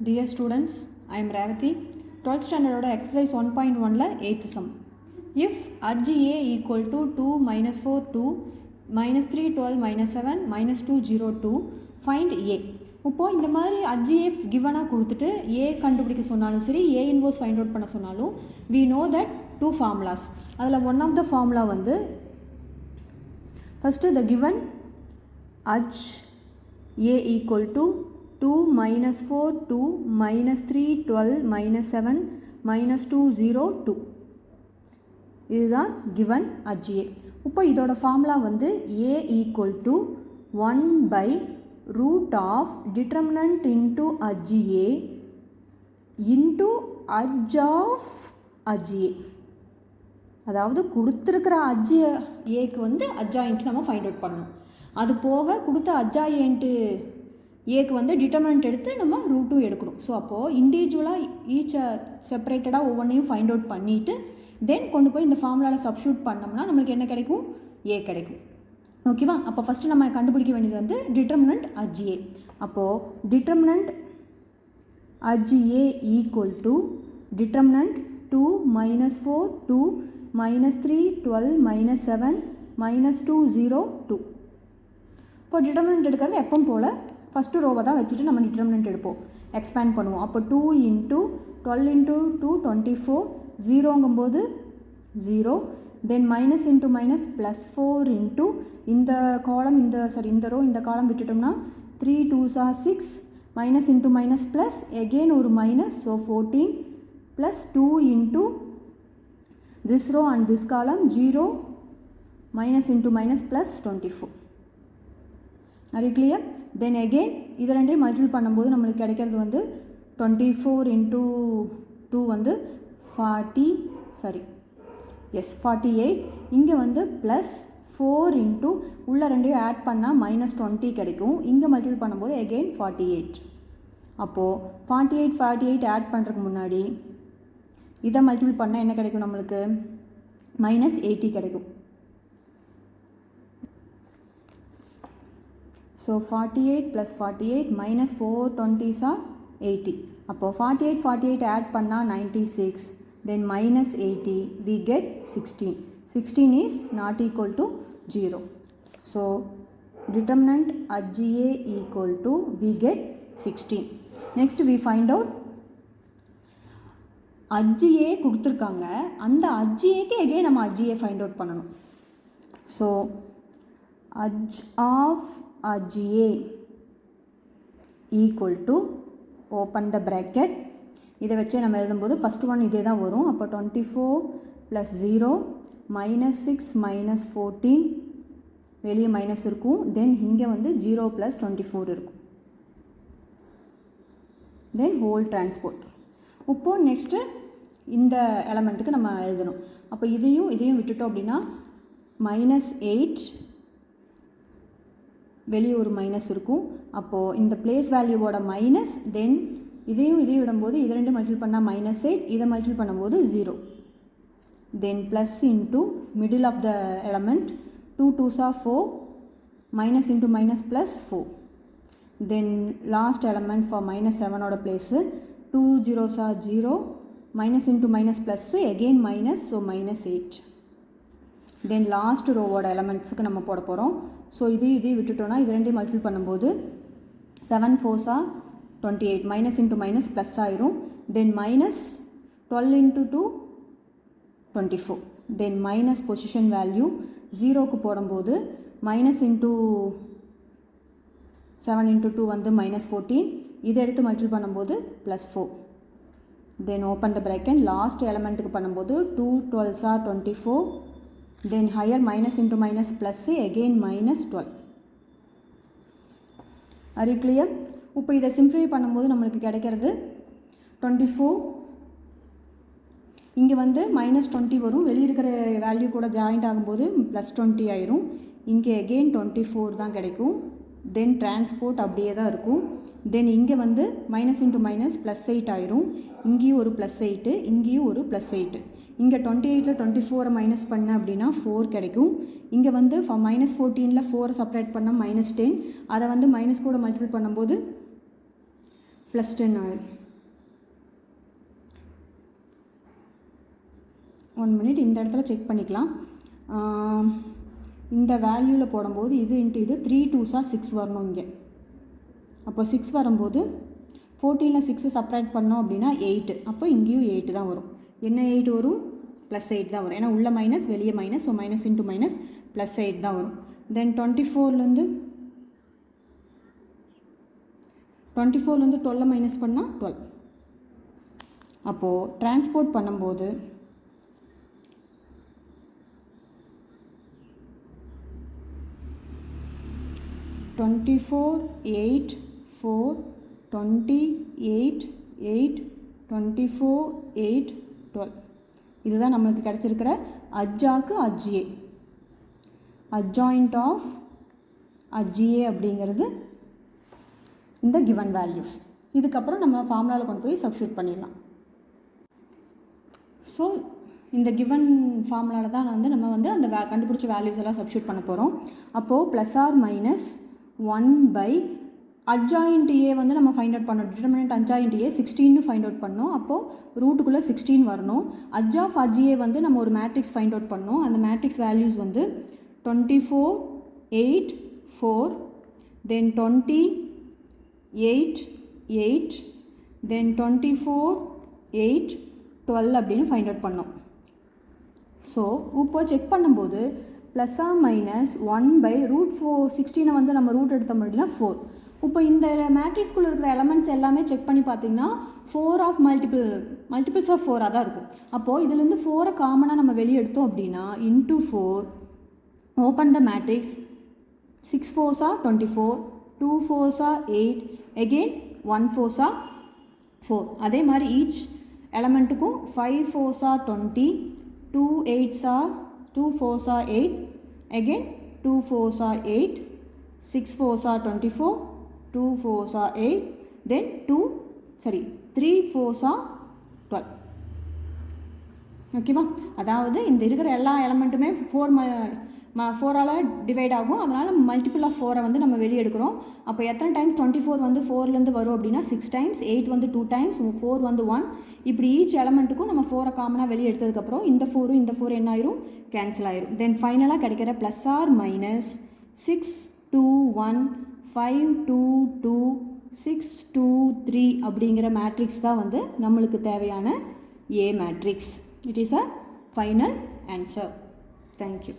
Dear students, I am Ravathi. 12th standard exercise 1.1 la 8th sum. If adj A equal to 2 minus 4 2 minus 3 12 minus 7 minus 2 0 2 find A. இப்போ இந்த மாதிரி adj A given-ஆ கொடுத்துட்டு A கண்டுபிடிக்க சொன்னாலும் சரி A inverse find out பண்ண சொன்னாலும் we know that two formulas. அதில் one of the formula வந்து first the given adj A equal to 2 minus 4 2 minus 3 12 minus 7 minus 2 0 2 இதுதான் given adj A. இப்போ இதோட ஃபார்முலா வந்து A equal to 1 by root of determinant into adj A into adj of adj A. அதாவது கொடுத்துருக்கிற adj Aக்கு வந்து adjoint நம்ம find out பண்ணணும். அது போக கொடுத்த adjoint ஏக்கு வந்து டிட்டர்மினன்ட் எடுத்து நம்ம ரூட்டும் எடுக்கணும். ஸோ அப்போது இண்டிவிஜுவலாக ஈச் செப்பரேட்டடாக ஒவ்வொன்றையும் ஃபைண்ட் அவுட் பண்ணிவிட்டு தென் கொண்டு போய் இந்த ஃபார்முலாவில் சப்ஸ்டியூட் பண்ணோம்னா நம்மளுக்கு என்ன கிடைக்கும்? ஏ கிடைக்கும். ஓகேவா? அப்போ ஃபஸ்ட்டு நம்ம கண்டுபிடிக்க வேண்டியது வந்து டிட்டர்மினன்ட் adj A. அப்போது determinant adj A equal to determinant 2 minus 4 2 minus 3 12 minus 7 minus 2 0 2. இப்போ டிட்டர்மினன்ட் எடுக்கிறது எப்பவும் போல் ஃபஸ்ட்டு ரோவை தான் வச்சுட்டு நம்ம டிட்டர்மினன்ட் எடுப்போம், எக்ஸ்பேண்ட் பண்ணுவோம். அப்போ 2 இன்ட்டு 12 இன்ட்டு 2 24 ஜீரோங்கும்போது 0 தென் minus into minus plus 4 into இந்த காலம் இந்த ரோ இந்த காலம் விட்டுட்டோம்னா 3 2s are 6 minus into minus plus again ஒரு minus so 14 plus 2 into this row and this column 0 minus into minus plus 24. Are you clear? Then again இது ரெண்டையும் multiple பண்ணும்போது நம்மளுக்கு கிடைக்கிறது வந்து 24 into 2 வந்து 48. இங்கே வந்து ப்ளஸ் 4 into உள்ள ரெண்டையும் ஆட் பண்ணால் மைனஸ் 20 கிடைக்கும். இங்கே மல்டிபிள் பண்ணும்போது again 48. அப்போது 48 ஆட் பண்ணுறதுக்கு முன்னாடி இதை மல்டிபிள் பண்ணால் என்ன கிடைக்கும்? நம்மளுக்கு மைனஸ் 80 கிடைக்கும். So 48 plus 48 minus 420s are 80. அப்போது 48 ஆட் பண்ணால் 96 தென் minus 80 we get 16 is not equal to 0. So determinant adj A equal to we get 16. next we find out adj A கொடுத்துருக்காங்க, அந்த adj Aக்கு எகெயின் நம்ம adj A ஃபைண்ட் அவுட் பண்ணணும். So adj of adj A equal to open the bracket. இதை வச்சே நம்ம எழுதும்போது first one இதே தான் வரும். அப்போ 24 ப்ளஸ் 0 மைனஸ் 6 மைனஸ் 14 வெளியே மைனஸ் இருக்கும். தென் இங்கே வந்து 0 ப்ளஸ் 24 இருக்கும். தென் ஹோல் டிரான்ஸ்போர்ட். இப்போது நெக்ஸ்ட்டு இந்த எலமெண்ட்டுக்கு நம்ம எழுதணும். அப்போ இதையும் விட்டுட்டோம் அப்படின்னா மைனஸ் 8 வெளியே ஒரு மைனஸ் இருக்கும். அப்போது இந்த பிளேஸ் வேல்யூவோட மைனஸ் தென் இதையும் விடும்போது இது ரெண்டு மல்டிபிள் பண்ணால் மைனஸ் 8 இதை மல்டிபிள் பண்ணும்போது 0 then plus into middle of the element 2 2s are 4 minus into minus plus 4 then last element for minus 7ஓட place 2 0s are 0 minus into minus plus again minus so minus 8 then last ரோவோட எலமெண்ட்ஸுக்கு நம்ம போட போகிறோம். So இது விட்டுட்டோன்னா இது ரெண்டையும் multiple பண்ணும்போது 7 4s are 28 minus into minus plus ஆயிரும். Then minus 12 into 2 24 then minus position value 0க்கு போடும்போது மைனஸ் இன்ட்டு 7 இன்ட்டு 2 வந்து மைனஸ் 14 இதை எடுத்து மல்டிபிள் பண்ணும்போது plus 4 then open the bracket last எலமெண்ட்டுக்கு பண்ணும்போது 2 12s are 24 then higher minus into minus plus again minus 12. Are you clear? இப்போ இதை சிம்ப்ளிஃபை பண்ணும்போது நம்மளுக்கு கிடைக்கிறது 24 இங்கே வந்து மைனஸ் 20 வரும். வெளியே இருக்கிற வேல்யூ கூட ஜாயிண்ட் ஆகும்போது ப்ளஸ் 20 ஆயிரும். இங்கே again 24 தான் கிடைக்கும். தென் டிரான்ஸ்போர்ட் அப்படியே தான் இருக்கும். தென் இங்கே வந்து மைனஸ் இன்ட்டு மைனஸ் ப்ளஸ் 8 ஆயிரும். இங்கேயும் ஒரு ப்ளஸ் 8 இங்கேயும் ஒரு ப்ளஸ் 8. இங்கே 28ல் 24 மைனஸ் பண்ண அப்படின்னா 4 கிடைக்கும். இங்கே வந்து மைனஸ் 14ல் 4 செப்பரேட் பண்ணால் மைனஸ் 10 அதை வந்து மைனஸ் கூட மல்டிபிள் பண்ணும்போது +10 ஆயிரும். 1 minute இந்த இடத்துல செக் பண்ணிக்கலாம். இந்த வேல்யூவில் போடும்போது இது இன்ட்டு இது 3 2s 6 வரணும் இங்கே. அப்போ 6 வரும்போது 14ல் 6 செப்பரேட் பண்ணோம் அப்படின்னா 8. அப்போ இங்கேயும் 8 தான் வரும். என்ன 8 வரும்? +8 தான் வரும். ஏன்னா உள்ள மைனஸ் வெளியே minus, so minus into minus +8 தான் வரும். தென் 24லேருந்து 12 மைனஸ் பண்ணால் 12. அப்போது டிரான்ஸ்போர்ட் பண்ணும்போது 24 8 4 28 8 24 8 12. இதுதான் நம்மளுக்கு கிடச்சிருக்கிற அஜ்ஜாக்கு அஜ்ஜிஏ. அட்ஜாயிண்ட் ஆஃப் அஜ்ஜிஏ அப்படிங்கிறது இந்த கிவன் வேல்யூஸ். இதுக்கப்புறம் நம்ம ஃபார்முலாவில் கொண்டு போய் சப்ஸ்டியூட் பண்ணிடலாம். ஸோ இந்த கிவன் ஃபார்முலாவில் தான் நம்ம அந்த கண்டுபிடிச்ச வேல்யூஸ் எல்லாம் சப்ஸ்டியூட் பண்ண போகிறோம். அப்போது +or-1 அட்ஜாயிண்ட் ஏ நம்ம ஃபைண்ட் அவுட் பண்ணோம். Determinant adjoint A 16 find out பண்ணோம். அப்போது ரூட்டுக்குள்ளே 16 வரணும். அட்ஜ் ஆஃப் அஜ்ஜிஏ நம்ம ஒரு மேட்ரிக்ஸ் ஃபைண்ட் அவுட் பண்ணோம். அந்த மேட்ரிக்ஸ் வேல்யூஸ் 24 8 4 தென் 20 8 8 தென் 24 8 12 அப்படின்னு ஃபைண்ட் அவுட் பண்ணோம். ஸோ இப்போ செக் பண்ணும்போது +or-1/√4 16 நம்ம ரூட் எடுத்தோம் அப்படின்னா 4. இப்போ இந்த மேட்ரிக்ஸ்குள்ளே இருக்கிற எலமெண்ட்ஸ் எல்லாமே செக் பண்ணி பார்த்தீங்கன்னா 4 ஆஃப் மல்டிபிள்ஸ் ஆஃப் 4 தான் இருக்கும். அப்போது இதுலேருந்து 4 காமனாக நம்ம வெளியே எடுத்தோம் அப்படின்னா into 4 open the matrix 6 4s 24 2 4s 8 again 1 4s 4. அதே மாதிரி each எலமெண்ட்டுக்கும் 5 4s 20 2 8s 2 4s 8 again 2 4s 8 6 4s 24 2 4s 8 then 3 4s 12. ஓகேவா? அதாவது இந்த இருக்கிற எல்லா எலமெண்ட்டுமே 4ஆல் டிவைட் ஆகும். அதனால் மல்டிபிள் ஆஃப் 4 நம்ம வெளியே எடுக்கிறோம். அப்போ எத்தனை டைம்ஸ் 24 4லேருந்து வரும் அப்படின்னா 6 டைம்ஸ், 8 2 டைம்ஸ், 4 1. இப்படி ஈச் எலமெண்ட்டுக்கும் நம்ம 4 காமனாக வெளியே எடுத்ததுக்கப்புறம் இந்த 4 என்ன ஆயிரும்? கேன்சல் ஆயிரும். தென் ஃபைனலாக கிடைக்கிற +or-6 2 1 5 2 2 6 2 3 அப்படிங்கிற மேட்ரிக்ஸ் தான் நம்மளுக்கு தேவையான A matrix. It is a final answer. Thank you.